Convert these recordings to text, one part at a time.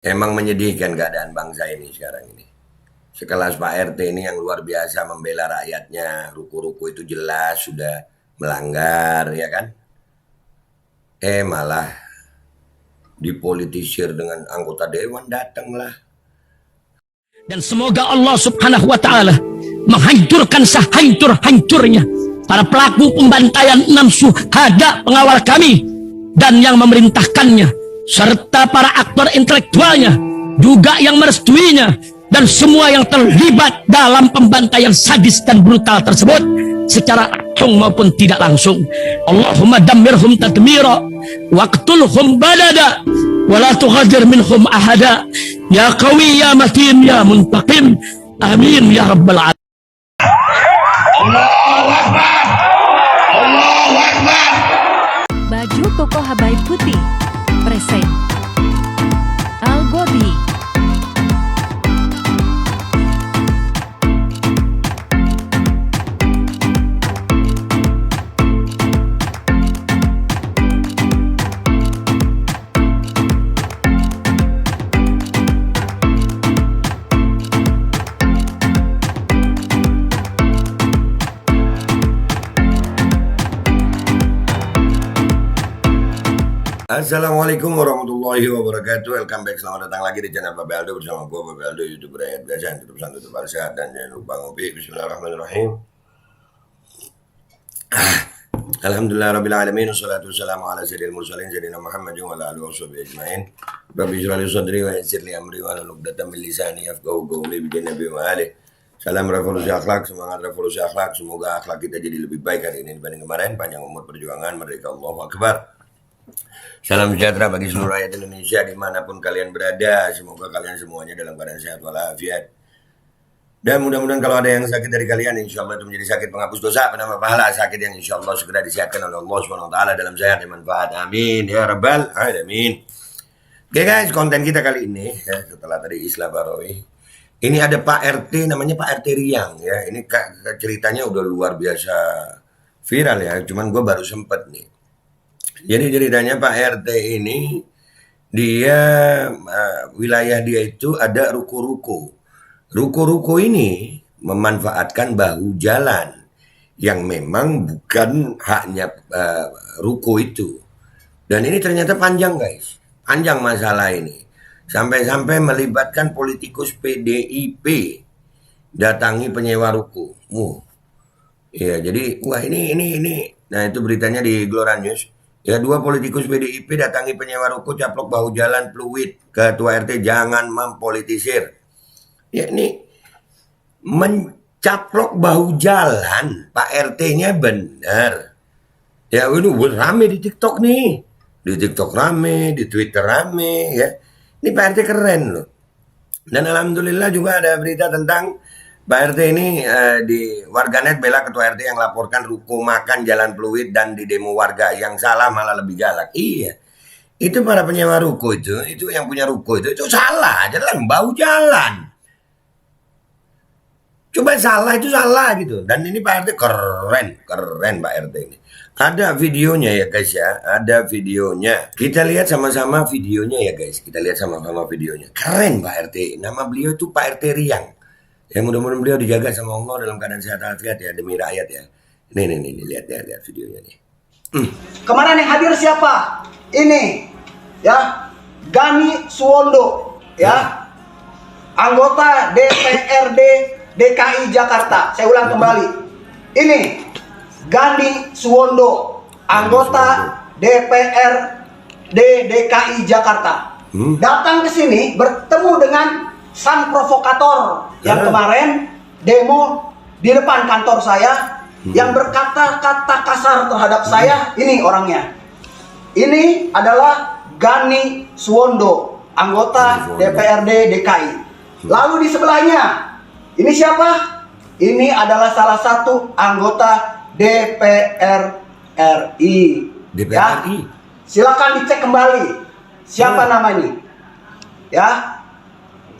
Emang menyedihkan keadaan bangsa ini sekarang ini. Sekelas Pak RT ini yang luar biasa membela rakyatnya, ruku-ruku itu jelas sudah melanggar, ya kan? Malah dipolitisir dengan anggota dewan datanglah. Dan semoga Allah subhanahu wa ta'ala menghancurkan sehancur-hancurnya para pelaku pembantaian 6 syuhada pengawal kami dan yang memerintahkannya, serta para aktor intelektualnya juga yang merestuinya, dan semua yang terlibat dalam pembantaian sadis dan brutal tersebut secara langsung maupun tidak langsung. Allahumma dammirhum tadmira waqtulhum balada wala tughadir minhum ahada ya qawi ya matin ya muntaqim amin ya rabbal alamin. Allahu Akbar. Allahu Akbar. Baju koko Habaib Putih present Al Gobi. Assalamualaikum warahmatullahi wabarakatuh. Welcome back, selamat datang lagi di channel Babe Aldo bersama gue Babe Aldo, YouTuber rakyat biasa yang tetap santai, tetap sehat, dan jangan lupa ngopi. Bismillahirrahmanirrahim. Alhamdulillah rabbil alamin, wassalatu wassalamu ala sayyidil mursalin sayyidina Muhammadin wa ala alihi washabihi ajmain. Rabbi shrah li sadri wa yassir li amri wa hlul 'uqdatam min lisani yafqahu qawli bi nabi wa alihi. Salam revolusi akhlak, semangat revolusi akhlak. Semoga akhlak kita jadi lebih baik hari ini dibanding kemarin. Panjang umur perjuangan, merdeka, Allahu Akbar. Salam sejahtera bagi seluruh rakyat Indonesia dimanapun kalian berada. Semoga kalian semuanya dalam keadaan sehat walafiat. Dan mudah-mudahan kalau ada yang sakit dari kalian, insya Allah itu menjadi sakit penghapus dosa, penambah pahala, sakit yang insya Allah segera disehatkan oleh Allah SWT dalam sehat dan manfaat. Amin ya rabbal alamin. Oke guys, konten kita kali ini ya, setelah tadi Islah Barawi, ini ada Pak RT, namanya Pak RT Riang ya. Ini ceritanya udah luar biasa viral ya. Cuman gue baru sempet nih. Jadi ceritanya Pak RT ini dia wilayah dia itu ada ruko-ruko. Ruko-ruko ini memanfaatkan bahu jalan yang memang bukan haknya ruko itu. Dan ini ternyata panjang guys, panjang masalah ini. Sampai-sampai melibatkan politikus PDIP datangi penyewa ruko. Ya jadi wah ini. Nah itu beritanya di Glora News. Ya, 2 politikus PDIP datangi penyewa ruko caplok bahu jalan Pluit. Ketua RT jangan mempolitisir. Ya ini mencaplok bahu jalan Pak RT-nya benar. Ya ini rame di TikTok nih. Di TikTok rame, di Twitter rame ya. Ini Pak RT keren loh. Dan alhamdulillah juga ada berita tentang Pak RT ini di warganet bela ketua RT yang laporkan ruko makan Jalan Pluit dan di demo warga, yang salah malah lebih galak. Iya, itu para penyewa ruko itu yang punya ruko itu salah, jalan bau jalan. Coba salah itu salah gitu. Dan ini Pak RT keren Pak RT ini. Ada videonya ya guys ya, ada videonya. Kita lihat sama-sama videonya ya guys. Kita lihat sama-sama videonya. Keren Pak RT. Nama beliau itu Pak RT Riang. Ya mudah-mudahan beliau dijaga sama Allah dalam keadaan sehat walafiat ya, demi rakyat ya. Nih lihat videonya nih. Kemarin yang hadir siapa? Ini ya, Gani Suwondo ya, anggota DPRD DKI Jakarta. Saya ulang kembali. Ini Gani Suwondo, anggota DPRD DKI Jakarta. Datang ke sini bertemu dengan sang provokator yang kemarin demo di depan kantor saya, yang berkata-kata kasar terhadap saya. Ini orangnya. Ini adalah Gani Suwondo, anggota DPRD DKI. Lalu di sebelahnya, ini siapa? Ini adalah salah satu anggota DPR RI. Ya, silakan dicek kembali siapa nama ini. Ya,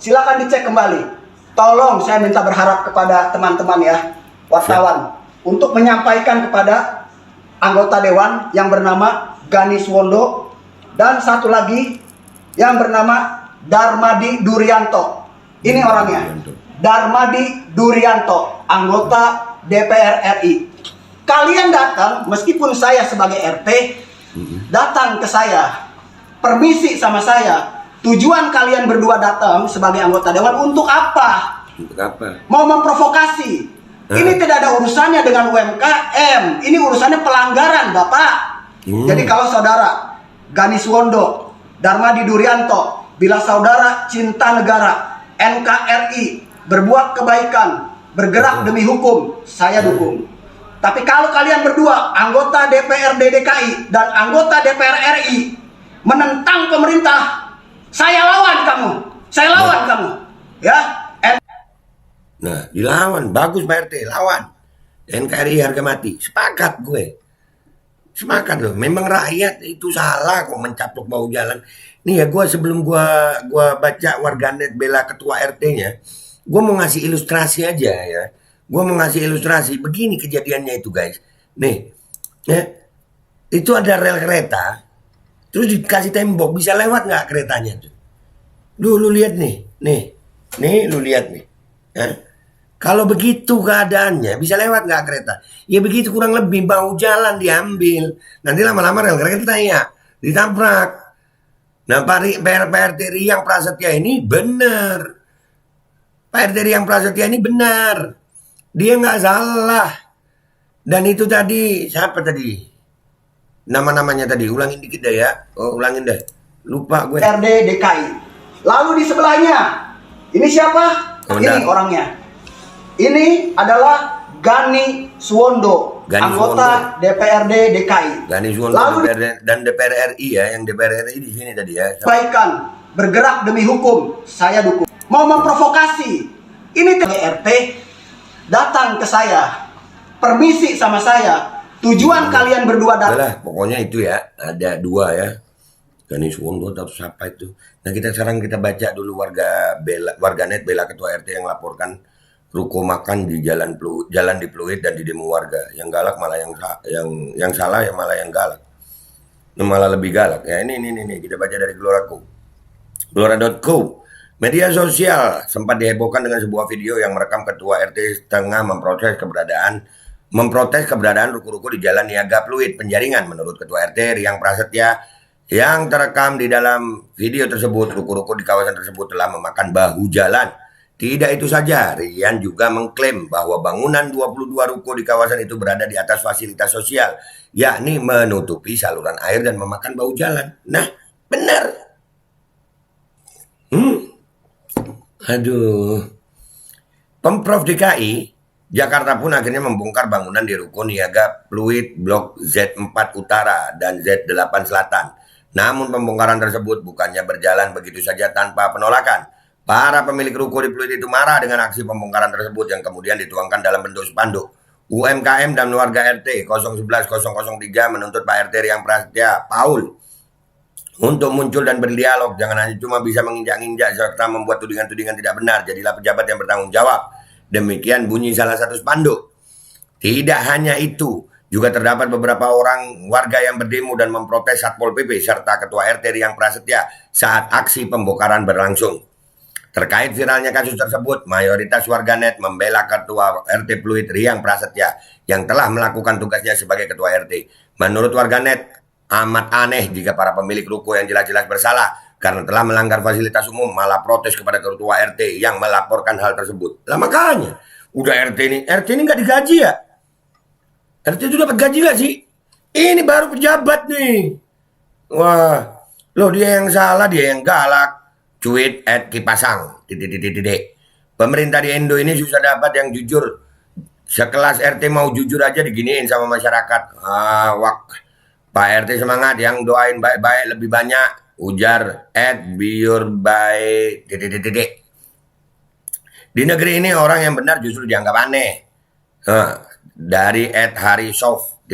silakan dicek kembali. Tolong saya minta berharap kepada teman-teman ya, wartawan, untuk menyampaikan kepada anggota dewan yang bernama Gani Suwondo dan satu lagi yang bernama Darmadi Durianto. Ini orangnya. Darmadi Durianto, anggota DPR RI. Kalian datang, meskipun saya sebagai RT, datang ke saya, permisi sama saya. Tujuan kalian berdua datang sebagai anggota dewan untuk apa? Untuk apa? Mau memprovokasi. Ini tidak ada urusannya dengan UMKM. Ini urusannya pelanggaran, Bapak. Jadi kalau saudara Gani Suwondo, Darmadi Durianto, bila saudara cinta negara, NKRI, berbuat kebaikan, bergerak demi hukum, saya dukung. Tapi kalau kalian berdua, anggota DPRD DKI dan anggota DPR RI, menentang pemerintah, saya lawan kamu. Saya lawan kamu. Ya. Nah, dilawan. Bagus Pak RT, lawan. NKRI harga mati. Sepakat gue. Sepakat loh. Memang rakyat itu salah kok mencaplok bahu jalan. Nih ya, gue sebelum gue baca warganet bela ketua RT-nya, gue mau ngasih ilustrasi aja ya. Gue mau ngasih ilustrasi. Begini kejadiannya itu guys. Nih, ya, itu ada rel kereta, terus dikasih tembok, bisa lewat nggak keretanya tuh? Lu lihat nih, lu lihat nih. Ya. Kalau begitu keadaannya, bisa lewat nggak kereta? Ya begitu kurang lebih, bahu jalan diambil. Nanti lama-lama rel kereta ya ditabrak. Nah Pak RT Riang Prasetya ini benar. Pak RT Riang Prasetya ini benar. Dia nggak salah. Dan itu tadi, siapa tadi? Nama-namanya tadi, ulangin dikit deh ya. Oh, ulangin deh. Lupa gue. DPRD DKI. Lalu di sebelahnya, ini siapa? Komentar. Ini orangnya. Ini adalah Gani Suwondo, Gani anggota DPRD DKI. Gani Suwondo Lalu dan DPR RI ya, yang DPR RI di sini tadi ya. kebaikan, bergerak demi hukum, saya dukung. Mau memprovokasi, ini RT datang ke saya, permisi sama saya. Tujuan kalian berdua datang. Adalah, pokoknya itu ya, ada dua ya. Gani Suwondo atau siapa itu. Nah sekarang kita baca dulu warganet bela ketua RT yang laporkan ruko makan di jalan di Pluit dan di demo warga. Yang galak malah yang salah ya malah yang galak. Malah lebih galak. Ya ini kita baca dari Gelora.co. Gelora.co. Media sosial sempat dihebohkan dengan sebuah video yang merekam ketua RT tengah memprotes keberadaan ruko-ruko di Jalan Niaga Pluit Penjaringan. Menurut ketua RT Riang Prasetya, yang terekam di dalam video tersebut, ruko-ruko di kawasan tersebut telah memakan bahu jalan. Tidak itu saja, Rian juga mengklaim bahwa bangunan 22 ruko di kawasan itu berada di atas fasilitas sosial, yakni menutupi saluran air dan memakan bahu jalan. Nah, benar. Aduh. Pemprov DKI Jakarta pun akhirnya membongkar bangunan di ruko Niaga Pluit Blok Z4 Utara dan Z8 Selatan. Namun pembongkaran tersebut bukannya berjalan begitu saja tanpa penolakan. Para pemilik ruko di Pluit itu marah dengan aksi pembongkaran tersebut yang kemudian dituangkan dalam bentuk spanduk. UMKM dan warga RT 011-003 menuntut Pak RT Riang Prasetya Paul untuk muncul dan berdialog. Jangan hanya cuma bisa menginjak-injak serta membuat tudingan-tudingan tidak benar. Jadilah pejabat yang bertanggung jawab. Demikian bunyi salah satu spanduk. Tidak hanya itu, juga terdapat beberapa orang warga yang berdemo dan memprotes Satpol PP serta Ketua RT Riang Prasetya saat aksi pembongkaran berlangsung. Terkait viralnya kasus tersebut, mayoritas warganet membela Ketua RT Pluit Riang Prasetya yang telah melakukan tugasnya sebagai Ketua RT. Menurut warganet, amat aneh jika para pemilik ruko yang jelas-jelas bersalah karena telah melanggar fasilitas umum malah protes kepada Ketua RT yang melaporkan hal tersebut. Lah makanya, udah RT ini nggak digaji ya? RT itu dapat gaji nggak sih? Ini baru pejabat nih. Wah, loh dia yang salah, dia yang galak. Cuit @kipasang. Pemerintah di Indo ini susah dapat yang jujur. Sekelas RT mau jujur aja diginiin sama masyarakat. Pak RT semangat, yang doain baik-baik lebih banyak. Ujar @biurbaik. Di negeri ini orang yang benar justru dianggap aneh. Dari @harisof.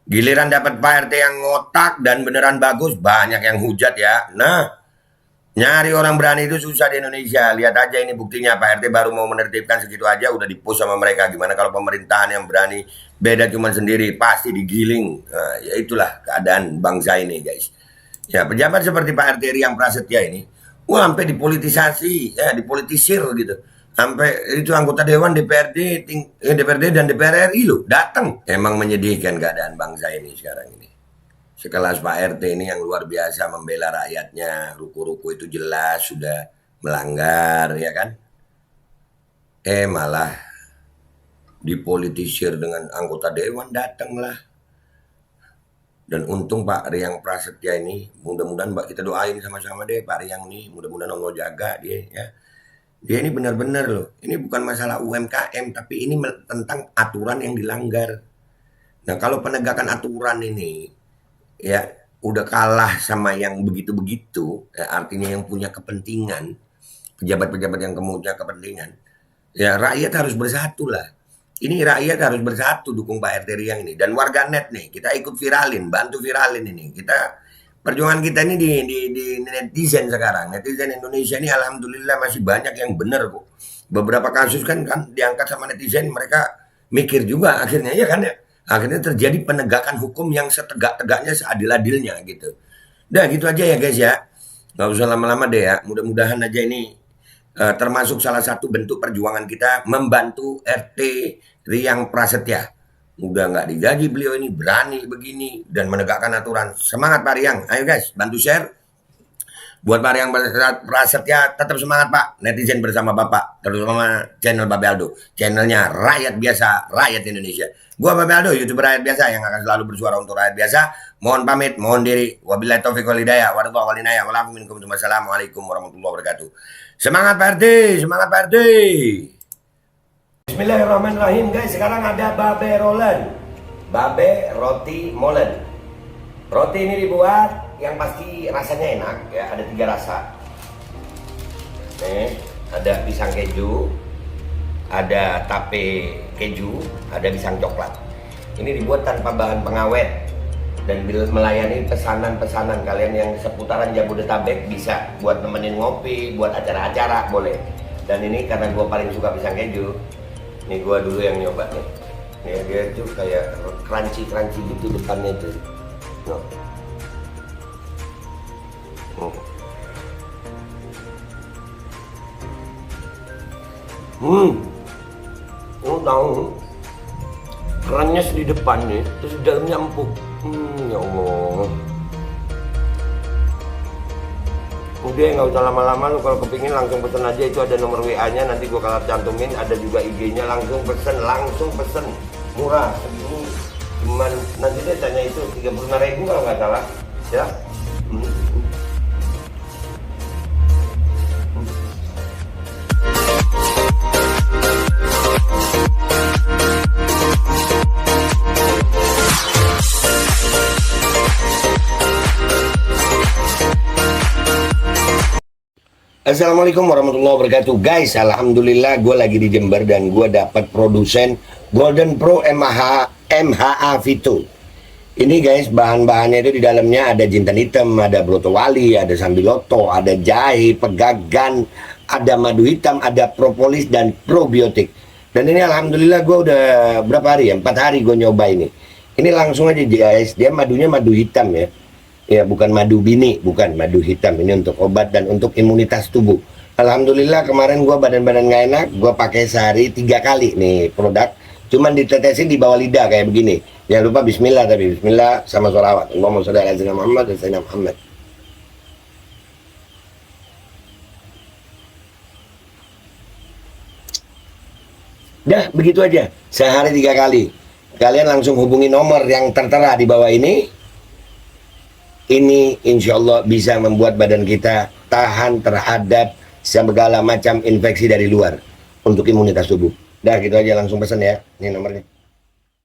Giliran dapat Pak RT yang ngotak dan beneran bagus, banyak yang hujat ya. Nah, nyari orang berani itu susah di Indonesia. Lihat aja ini buktinya, Pak RT baru mau menertibkan segitu aja udah dipush sama mereka. Gimana kalau pemerintahan yang berani beda cuman sendiri, pasti digiling. Ya itulah keadaan bangsa ini guys. Ya pejabat seperti Pak RT Riang Prasetya ini Wah, sampai dipolitisasi, ya dipolitisir gitu. Sampai itu anggota Dewan DPRD dan DPR RI loh datang. Emang menyedihkan keadaan bangsa ini sekarang ini. Sekelas Pak RT ini yang luar biasa membela rakyatnya, ruku-ruku itu jelas sudah melanggar, ya kan? Malah dipolitisir dengan anggota Dewan datanglah. Dan untung Pak Riang Prasetya ini, mudah-mudahan Mbak kita doain sama-sama deh Pak Riang nih, mudah-mudahan Allah jaga dia ya. Dia ini benar-benar loh, ini bukan masalah UMKM, tapi ini tentang aturan yang dilanggar. Nah kalau penegakan aturan ini, ya udah kalah sama yang begitu-begitu, ya, artinya yang punya kepentingan, pejabat-pejabat yang punya kepentingan, ya rakyat harus bersatu lah. Ini rakyat harus bersatu dukung Pak RT Riang ini. Dan warganet nih, kita ikut viralin, bantu viralin ini. Perjuangan kita ini di netizen sekarang. Netizen Indonesia ini alhamdulillah masih banyak yang benar kok. Beberapa kasus kan diangkat sama netizen, mereka mikir juga akhirnya ya kan ya. Akhirnya terjadi penegakan hukum yang setegak-tegaknya, seadil-adilnya gitu. Udah gitu aja ya guys ya. Gak usah lama-lama deh ya. Mudah-mudahan aja ini termasuk salah satu bentuk perjuangan kita membantu RT Riang Prasetya. Udah nggak digaji beliau ini, berani begini dan menegakkan aturan. Semangat Pak Riang, ayo guys bantu share. Buat Pak Riang Prasetya tetap semangat Pak. Netizen bersama Bapak, terutama channel Babe Aldo, channelnya rakyat biasa, rakyat Indonesia. Gua Babe Aldo, YouTuber rakyat biasa yang akan selalu bersuara untuk rakyat biasa. Mohon pamit, mohon diri. Wabillahi taufiq wal hidayah. Wassalamualaikum warahmatullahi wabarakatuh. Semangat Pak RT, semangat Pak RT. Bismillahirrahmanirrahim guys, sekarang ada Babe Rolen, Babe Roti Molen. Roti ini dibuat yang pasti rasanya enak ya, ada 3 rasa. Nih, ada pisang keju, ada tape keju, ada pisang coklat. Ini dibuat tanpa bahan pengawet dan melayani pesanan-pesanan kalian yang seputaran Jabodetabek, bisa buat nemenin ngopi, buat acara-acara boleh. Dan ini karena gue paling suka pisang keju, nih gue dulu yang nyoba nih. Nih dia tuh kayak crunchy gitu depannya tuh. Tahu kerannya di depan nih, terus di dalamnya empuk. Ya Allah. Udah nggak usah lama-lama, lu kalau kepingin langsung pesen aja, itu ada nomor WA-nya, nanti gua kalau cantumin, ada juga IG-nya, langsung pesen, murah segini. Cuman nanti dia tanya itu 35.000 kalau nggak salah, ya. Assalamualaikum warahmatullahi wabarakatuh guys. Alhamdulillah gue lagi di Jember dan gue dapat produsen Golden Pro MHA Vito. Ini guys, bahan-bahannya itu di dalamnya ada jintan hitam, ada broto wali, ada sambiloto, ada jahe, pegagan, ada madu hitam, ada propolis dan probiotik. Dan ini alhamdulillah gue udah berapa hari ya, 4 hari gue nyoba ini. Ini langsung aja guys, dia madunya madu hitam ya. Ya bukan madu bini, bukan madu hitam. Ini untuk obat dan untuk imunitas tubuh. Alhamdulillah kemarin gue badan-badan gak enak, gue pakai sehari 3 kali nih produk. Cuman ditetesin di bawah lidah kayak begini. Jangan lupa bismillah, tapi bismillah sama sholawat. Allahumma sholli ala sayyidina Muhammad dan sayyidina Muhammad. Dah begitu aja, sehari 3 kali. Kalian langsung hubungi nomor yang tertera di bawah ini. Ini insya Allah bisa membuat badan kita tahan terhadap segala macam infeksi dari luar untuk imunitas tubuh. Dah gitu aja, langsung pesan ya, ini nomornya.